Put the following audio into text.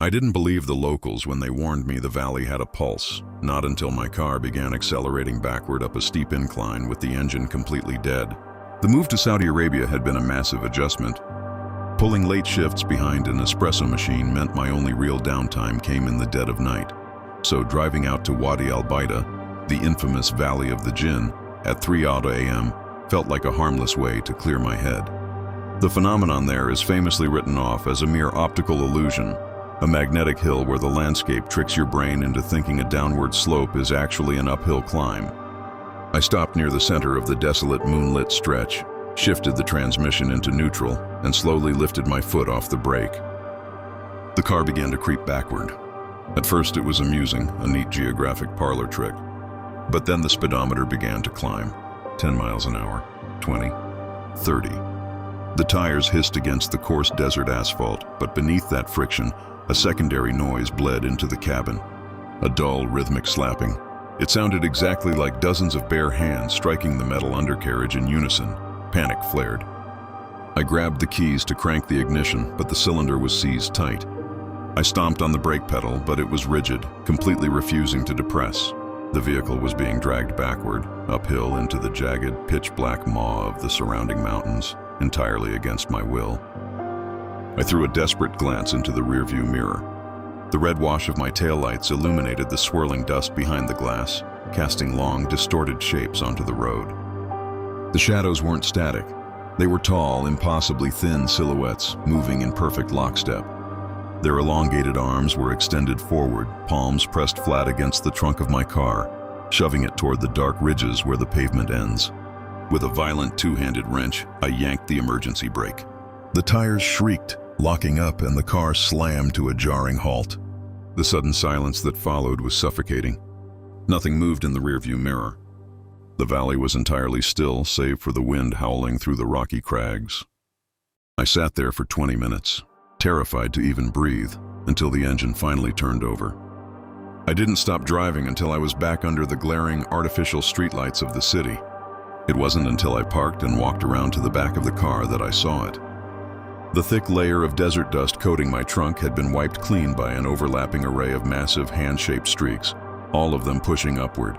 I didn't believe the locals when they warned me the valley had a pulse, not until my car began accelerating backward up a steep incline with the engine completely dead. The move to Saudi Arabia had been a massive adjustment. Pulling late shifts behind an espresso machine meant my only real downtime came in the dead of night. So driving out to Wadi al-Baida, the infamous Valley of the Jinn, at 3:00 a.m. felt like a harmless way to clear my head. The phenomenon there is famously written off as a mere optical illusion, a magnetic hill where the landscape tricks your brain into thinking a downward slope is actually an uphill climb. I stopped near the center of the desolate moonlit stretch, shifted the transmission into neutral, and slowly lifted my foot off the brake. The car began to creep backward. At first it was amusing, a neat geographic parlor trick. But then the speedometer began to climb. 10 miles an hour, 20, 30. The tires hissed against the coarse desert asphalt, but beneath that friction, a secondary noise bled into the cabin. A dull, rhythmic slapping. It sounded exactly like dozens of bare hands striking the metal undercarriage in unison. Panic flared. I grabbed the keys to crank the ignition, but the cylinder was seized tight. I stomped on the brake pedal, but it was rigid, completely refusing to depress. The vehicle was being dragged backward, uphill into the jagged, pitch-black maw of the surrounding mountains, entirely against my will. I threw a desperate glance into the rearview mirror. The red wash of my taillights illuminated the swirling dust behind the glass, casting long, distorted shapes onto the road. The shadows weren't static. They were tall, impossibly thin silhouettes, moving in perfect lockstep. Their elongated arms were extended forward, palms pressed flat against the trunk of my car, shoving it toward the dark ridges where the pavement ends. With a violent two-handed wrench, I yanked the emergency brake. The tires shrieked, locking up, and the car slammed to a jarring halt. The sudden silence that followed was suffocating. Nothing moved in the rearview mirror. The valley was entirely still, save for the wind howling through the rocky crags. I sat there for 20 minutes, terrified to even breathe, until the engine finally turned over. I didn't stop driving until I was back under the glaring, artificial streetlights of the city. It wasn't until I parked and walked around to the back of the car that I saw it. The thick layer of desert dust coating my trunk had been wiped clean by an overlapping array of massive hand-shaped streaks, all of them pushing upward,